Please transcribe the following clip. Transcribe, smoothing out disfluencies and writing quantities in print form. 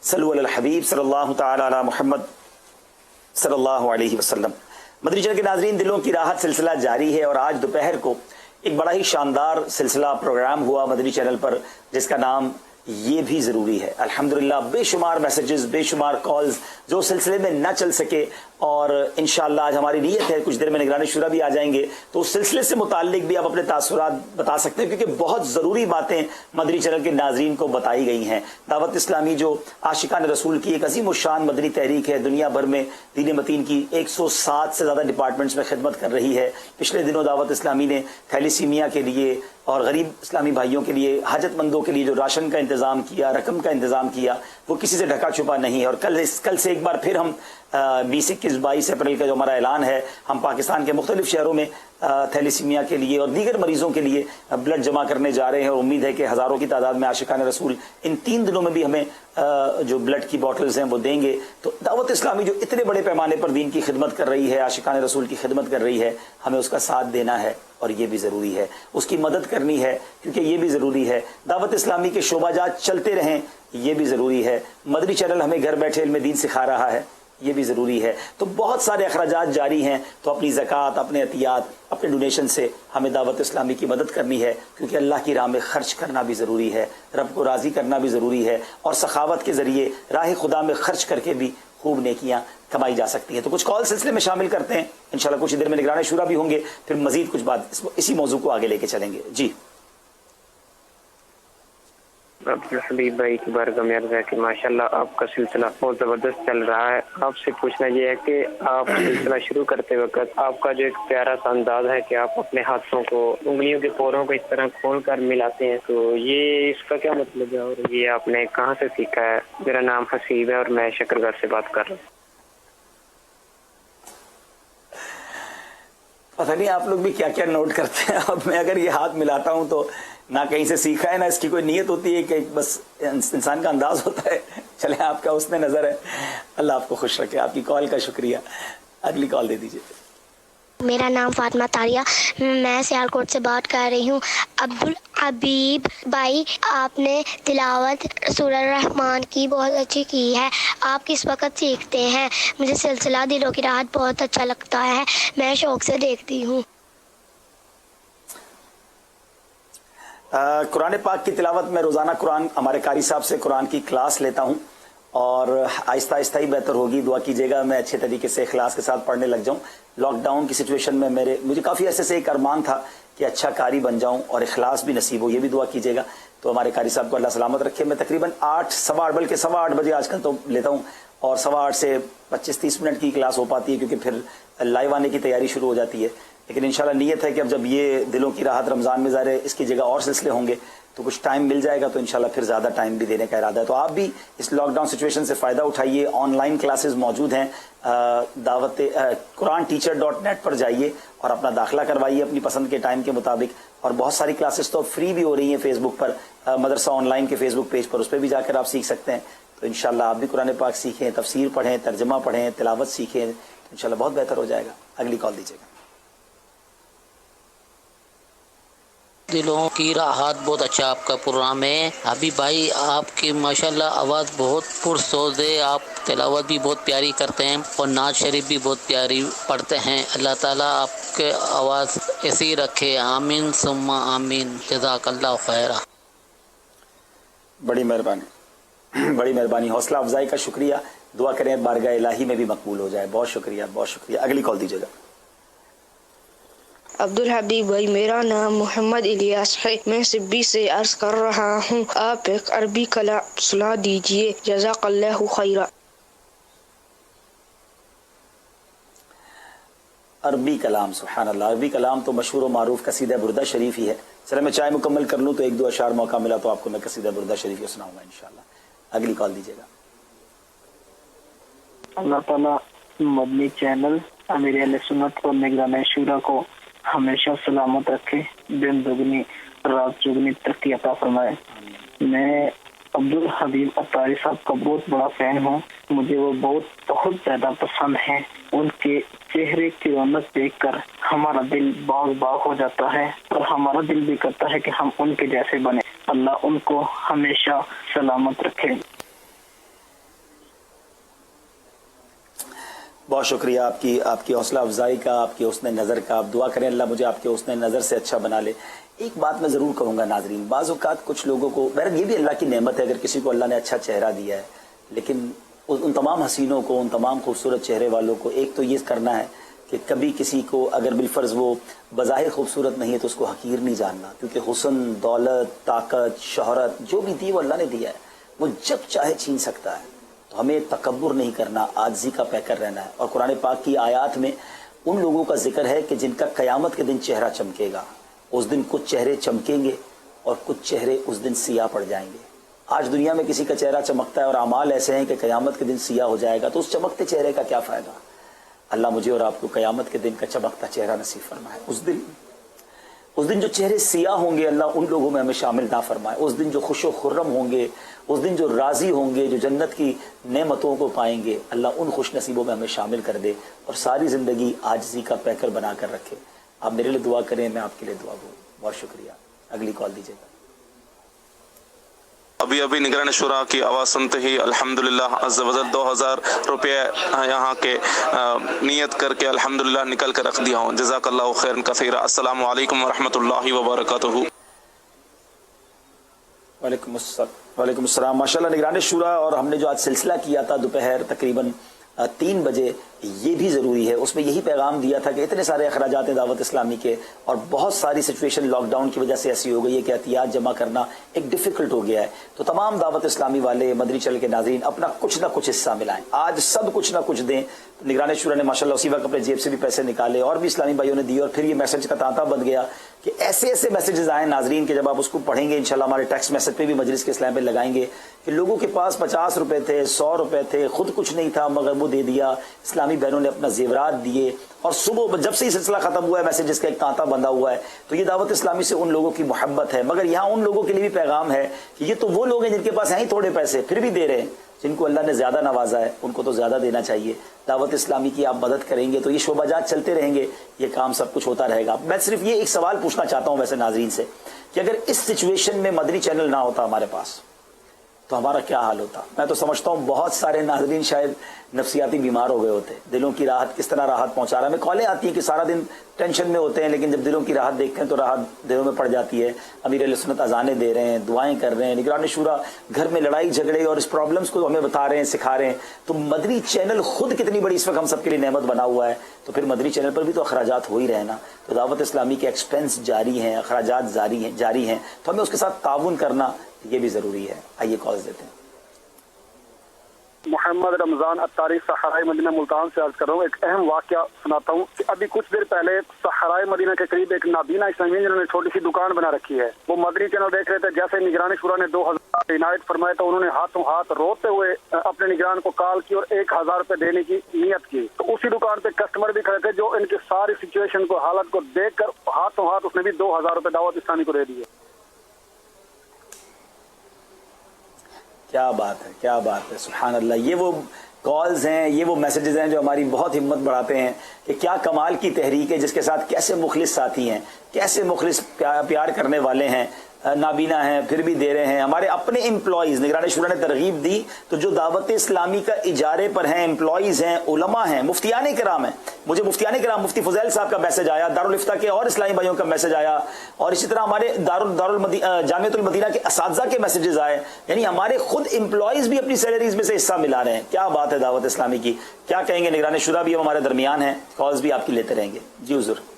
सल्लु अलल हबीब सल्लल्लाहु तआला अला मुहम्मद सल्लल्लाहु अलैहि वसल्लम। मदनी चैनल के नाज़रीन, दिलों की राहत सिलसिला जारी है और आज दोपहर को एक बड़ा ही शानदार सिलसिला प्रोग्राम हुआ मदनी चैनल पर, जिसका नाम ये भी ज़रूरी है। अल्हम्दुलिल्लाह बेशुमार मैसेजेस, बेशुमार कॉल्स जो सिलसिले में न चल सके, और इंशाअल्लाह आज हमारी नीयत है कुछ देर में निगरानी शुरा भी आ जाएंगे तो उस सिलसिले से मुताल्लिक भी आप अपने तासुरात बता सकते हैं, क्योंकि बहुत ज़रूरी बातें मदनी चैनल के नाजरीन को बताई गई हैं। दावत इस्लामी जो आशिकान रसूल की एक अजीम शान मदनी तहरीक है, दुनिया भर में दीन मतीन की 107 से ज़्यादा डिपार्टमेंट्स में खिदमत कर रही है। पिछले दिनों दावत इस्लामी ने थैलीसीमिया के लिए और गरीब इस्लामी भाइयों के लिए, हाजतमंदों के लिए जो राशन का इंतज़ाम किया, रकम का इंतज़ाम किया, वो किसी से ढका छुपा नहीं है। और कल से एक बार फिर हम 20-21-22 अप्रैल का जो हमारा ऐलान है, हम पाकिस्तान के मुख्तलिफ शहरों में थैलीसीमिया के लिए और दीगर मरीजों के लिए ब्लड जमा करने जा रहे हैं, और उम्मीद है कि हज़ारों की तादाद में आशिकान रसूल इन 3 दिनों में भी हमें जो ब्लड की बॉटल्स हैं वो देंगे। तो दावत इस्लामी जो इतने बड़े पैमाने पर दीन की खिदमत कर रही है, आशिकान रसूल की खिदमत कर रही है, हमें उसका साथ देना है और ये भी ज़रूरी है, उसकी मदद करनी है, क्योंकि ये भी ज़रूरी है। दावत इस्लामी के शोबाजात चलते रहें, ये भी ज़रूरी है। मदनी चैनल हमें घर बैठे इल्म दीन सिखा रहा है, ये भी ज़रूरी है। तो बहुत सारे अखराजात जारी हैं, तो अपनी ज़कात, अपने अतियात, अपने डोनेशन से हमें दावत इस्लामी की मदद करनी है, क्योंकि अल्लाह की राह में खर्च करना भी ज़रूरी है, रब को राज़ी करना भी ज़रूरी है, और सखावत के ज़रिए राह खुदा में खर्च करके भी खूब नेकियां कमाई जा सकती हैं। तो कुछ कॉल सिलसिले में शामिल करते हैं, इंशाल्लाह कुछ देर में निगरानी शुरा भी होंगे, फिर मजीद कुछ बात इसी मौजू को आगे लेके चलेंगे। जी अब्दुल हबीब भाई की बारगाह में अर्ज़ है कि माशाल्लाह आपका सिलसिला बहुत ज़बरदस्त चल रहा है। आपसे पूछना ये है कि आप सिलसिला शुरू करते वक्त आपका जो एक प्यारा सा अंदाज है कि आप अपने हाथों को, उंगलियों के पोरों को इस तरह खोल कर मिलाते हैं, तो ये इसका क्या मतलब है और ये आपने कहाँ से सीखा है? मेरा नाम हसीब है और मैं शकरगढ़ से बात कर रहा हूँ। पता नहीं आप लोग भी क्या क्या नोट करते हैं। अब मैं अगर ये हाथ मिलाता हूं तो ना कहीं से सीखा है, ना इसकी कोई नीयत होती है, कि बस इंसान का अंदाज होता है। चले, आपका उसने नजर है, अल्लाह आपको खुश रखे। आपकी कॉल का शुक्रिया। अगली कॉल दे दीजिए। मेरा नाम फातिमा तारिया, मैं सियालकोट से बात कर रही हूँ। अब्दुल हबीब भाई, आपने तिलावत सूरह रहमान की बहुत अच्छी की है। आप किस वक्त सीखते हैं? मुझे सिलसिला दिलों की राहत बहुत अच्छा लगता है, मैं शौक से देखती हूँ। कुरान पाक की तिलावत में रोज़ाना कुरान, हमारे कारी साहब से कुरान की क्लास लेता हूँ, और आहिस्ता आहिस्ता ही बेहतर होगी। दुआ कीजिएगा मैं अच्छे तरीके से इखलास के साथ पढ़ने लग जाऊँ। लॉकडाउन की सिचुएशन में मुझे काफ़ी ऐसे से एक अरमान था कि अच्छा कारी बन जाऊँ और इखलास भी नसीब हो, ये भी दुआ कीजिएगा। तो हमारे कारी साहब को अल्लाह सलामत रखे। मैं तकरीबन 8, सवा 8, बल्कि सवा 8 बजे आजकल तो लेता हूँ, और सवा 8 से 25-30 मिनट की क्लास हो पाती है, क्योंकि फिर लाइव आने की तैयारी शुरू हो जाती है। लेकिन इंशाल्लाह नीयत है कि अब जब ये दिलों की राहत रमज़ान में ज़ाहिर है इसकी जगह और सिलसिले होंगे तो कुछ टाइम मिल जाएगा, तो इंशाल्लाह फिर ज़्यादा टाइम भी देने का इरादा है। तो आप भी इस लॉकडाउन सिचुएशन से फ़ायदा उठाइए। ऑनलाइन क्लासेस मौजूद हैं, quranteacher.net पर जाइए और अपना दाखिला करवाइए अपनी पसंद के टाइम के मुताबिक। और बहुत सारी क्लासेस तो फ्री भी हो रही हैं फेसबुक पर, मदरसा ऑनलाइन के फेसबुक पेज पर, उस पर भी जाकर आप सीख सकते हैं। तो इंशाल्लाह आप भी कुरान पाक सीखें, तफसीर पढ़ें, तर्जमा पढ़ें, तिलावत सीखें, तो इंशाल्लाह बहुत बेहतर हो जाएगा। अगली कॉल दीजिएगा। दिलों की राहत, बहुत अच्छा आपका प्रोग्राम है। अभी भाई आपकी माशाल्लाह आवाज़ बहुत पुरसोज है, आप तिलावत भी बहुत प्यारी करते हैं और नाज शरीफ भी बहुत प्यारी पढ़ते हैं। अल्लाह ताला आपके आवाज़ ऐसी रखे, आमीन सुम्मा आमीन, जज़ाकल्लाह खैरा। बड़ी मेहरबानी, बड़ी मेहरबानी, हौसला अफजाई का शुक्रिया। दुआ करें बारगाह इलाही में भी मकबूल हो जाए। बहुत शुक्रिया, बहुत शुक्रिया। अगली कॉल दीजिएगा। अब्दुल हबीब भाई, मेरा नाम मोहम्मद इलियास है, मैं सिब्बी से अर्ज कर रहा हूँ। आप एक अरबी कलाम सुना दीजिए, जज़ाकल्लाहु खैरा। अरबी कलाम, सुभान अल्लाह, अरबी कलाम तो मशहूर व मारूफ कसीदा बुर्दा शरीफ ही है। चलो मैं चाय मुकम्मल कर लूँ तो 1-2 अशार मौका मिला तो आपको मैं कसीदा बुर्दा शरीफ ही सुनाऊंगा इंशाल्लाह। अगली कॉल दीजिएगा। अल्लाह ताला मदनी चैनल, अमीर अहले सुन्नत और निगरान शूरा को हमेशा सलामत रखे, दिन दुगनी रात चुगनी तरक्की अता फरमाए। मैं अब्दुल हबीब अत्तारी साहब का बहुत बड़ा फैन हूँ, मुझे वो बहुत ज्यादा पसंद है। उनके चेहरे की रौनक देखकर हमारा दिल बाग बाग हो जाता है और हमारा दिल भी करता है कि हम उनके जैसे बने। अल्लाह उनको हमेशा सलामत रखे। بہت شکریہ آپ کی حوصلہ افزائی کا، آپ کی حسن نظر کا. آپ دعا کریں اللہ مجھے آپ کے حسن نظر سے اچھا بنا لے. ایک بات میں ضرور کہوں گا ناظرین، بعض اوقات کچھ لوگوں کو، بہرحال یہ بھی اللہ کی نعمت ہے اگر کسی کو اللہ نے اچھا چہرہ دیا ہے، لیکن ان تمام حسینوں کو، ان تمام خوبصورت چہرے والوں کو ایک تو یہ کرنا ہے کہ کبھی کسی کو اگر بالفرض وہ بظاہر خوبصورت نہیں ہے تو اس کو حقیر نہیں جاننا، کیونکہ حسن، دولت، طاقت، شہرت جو بھی دی وہ اللہ نے دیا ہے، وہ جب چاہے چھین سکتا ہے. تو ہمیں تکبر نہیں کرنا، عاجزی کا پیکر رہنا ہے. اور قرآن پاک کی آیات میں ان لوگوں کا ذکر ہے کہ جن کا قیامت کے دن چہرہ چمکے گا. اس دن کچھ چہرے چمکیں گے اور کچھ چہرے اس دن سیاہ پڑ جائیں گے. آج دنیا میں کسی کا چہرہ چمکتا ہے اور اعمال ایسے ہیں کہ قیامت کے دن سیاہ ہو جائے گا، تو اس چمکتے چہرے کا کیا فائدہ؟ اللہ مجھے اور آپ کو قیامت کے دن کا چمکتا چہرہ نصیب فرمائے. اس دن جو چہرے سیاہ ہوں گے اللہ ان لوگوں میں ہمیں شامل نہ فرمائے. اس دن جو خوش و خرم ہوں گے، اس دن جو راضی ہوں گے، جو جنت کی نعمتوں کو پائیں گے، اللہ ان خوش نصیبوں میں ہمیں شامل کر دے اور ساری زندگی عاجزی کا پیکر بنا کر رکھے. آپ میرے لیے دعا کریں، میں آپ کے لیے دعا کروں. بہت شکریہ. اگلی کال دیجیے گا. ابھی نگران شورا کی آواز سنتے ہی الحمدللہ عز و جل 2000 روپے یہاں کے نیت کر کے الحمدللہ نکل کر رکھ دیا ہوں. جزاک اللہ خیر کثیرا. السلام علیکم ورحمۃ اللہ وبرکاتہ. وعلیکم السلام. ماشاءاللہ نگران شورا، اور ہم نے جو آج سلسلہ کیا تھا دوپہر تقریباً 3 بجے، یہ بھی ضروری ہے. اس میں یہی پیغام دیا تھا کہ اتنے سارے اخراجات ہیں دعوت اسلامی کے، اور بہت ساری سچویشن لاک ڈاؤن کی وجہ سے ایسی ہو گئی ہے کہ احتیاط جمع کرنا ایک ڈیفیکلٹ ہو گیا ہے. تو تمام دعوت اسلامی والے، مدنی چینل کے ناظرین اپنا کچھ نہ کچھ حصہ ملائیں. آج سب کچھ نہ کچھ دیں. نگران شورا نے ماشاءاللہ اسی وقت اپنے جیب سے بھی پیسے نکالے اور بھی اسلامی بھائیوں نے دیے، اور پھر یہ میسج کا تانتا بن گیا کہ ایسے ایسے میسیجز آئیں ناظرین کہ جب آپ اس کو پڑھیں گے انشاءاللہ ہمارے ٹیکسٹ میسج پہ بھی مجلس کے اسلام پہ لگائیں گے کہ لوگوں کے پاس 50 روپے تھے، 100 روپے تھے، خود کچھ نہیں تھا مگر وہ دے دیا. اسلامی بہنوں نے اپنا زیورات دیے، اور صبح جب سے یہ سلسلہ ختم ہوا ہے میسیجز کا ایک تانتا بندھا ہوا ہے. تو یہ دعوت اسلامی سے ان لوگوں کی محبت ہے. مگر یہاں ان لوگوں کے لیے بھی پیغام ہے کہ یہ تو وہ لوگ ہیں جن کے پاس ہیں ہی تھوڑے پیسے، پھر بھی دے رہے ہیں. جن کو اللہ نے زیادہ نوازا ہے ان کو تو زیادہ دینا چاہیے. دعوت اسلامی کی آپ مدد کریں گے تو یہ شعبہ جات چلتے رہیں گے، یہ کام سب کچھ ہوتا رہے گا. میں صرف یہ ایک سوال پوچھنا چاہتا ہوں ویسے ناظرین سے کہ اگر اس سچویشن میں مدنی چینل نہ ہوتا ہمارے پاس تو ہمارا کیا حال ہوتا؟ میں تو سمجھتا ہوں بہت سارے ناظرین شاید نفسیاتی بیمار ہو گئے ہوتے. دلوں کی راحت کس طرح راحت پہنچا رہا ہے. ہمیں کالیں آتی ہیں کہ سارا دن ٹینشن میں ہوتے ہیں، لیکن جب دلوں کی راحت دیکھتے ہیں تو راحت دلوں میں پڑ جاتی ہے. امیر اہل سنت اذانیں دے رہے ہیں، دعائیں کر رہے ہیں، نگران شورا گھر میں لڑائی جھگڑے اور اس پرابلمس کو ہمیں بتا رہے ہیں، سکھا رہے ہیں. تو مدنی چینل خود کتنی بڑی اس وقت ہم سب کے لیے نعمت بنا ہوا ہے. تو پھر مدنی چینل پر بھی تو اخراجات ہو ہی رہے نا. تو دعوت اسلامی کے ایکسپینس جاری ہیں، اخراجات جاری ہیں، تو ہمیں اس کے ساتھ تعاون کرنا یہ بھی ضروری ہے. آئیے کالز دیتے ہیں. محمد رمضان اتاری صحرائے مدینہ ملتان سے عرض کر رہا ہوں. ایک اہم واقعہ سناتا ہوں کہ ابھی کچھ دیر پہلے صحرائے مدینہ کے قریب ایک نابینا اسلامی جنہوں نے چھوٹی سی دکان بنا رکھی ہے، وہ مدنی چینل دیکھ رہے تھے. جیسے نگران شورا نے 2000 عنایت فرمائے تو انہوں نے ہاتھوں ہاتھ روتے ہوئے اپنے نگران کو کال کی اور 1000 روپے دینے کی نیت کی. تو اسی دکان پہ کسٹمر بھی کھڑے تھے جو ان کی ساری سچویشن کو، حالت کو دیکھ کر ہاتھوں ہاتھ اس نے بھی 2000 روپے دعوت اسلامی کو دے دیے. کیا بات ہے، کیا بات ہے، سبحان اللہ. یہ وہ کالز ہیں، یہ وہ میسیجز ہیں جو ہماری بہت ہمت بڑھاتے ہیں کہ کیا کمال کی تحریک ہے جس کے ساتھ کیسے مخلص ساتھی ہیں، کیسے مخلص پیار کرنے والے ہیں، نابینا ہیں پھر بھی دے رہے ہیں. ہمارے اپنے امپلائیز نگران شورا نے ترغیب دی تو جو دعوت اسلامی کا اجارے پر ہیں، امپلائیز ہیں، علماء ہیں، مفتیان کرام ہیں. مجھے مفتیان کرام مفتی فضیل صاحب کا میسج آیا، دارالفتہ کے اور اسلامی بھائیوں کا میسج آیا، اور اسی طرح ہمارے جامعۃ المدینہ کے اساتذہ کے میسیجز آئے. یعنی ہمارے خود امپلائیز بھی اپنی سیلریز میں سے حصہ ملا رہے ہیں. کیا بات ہے دعوت اسلامی کی. کیا کہیں گے نگران شورا بھی ہمارے درمیان ہیں، کالز بھی آپ کی لیتے رہیں گے. جی حضور.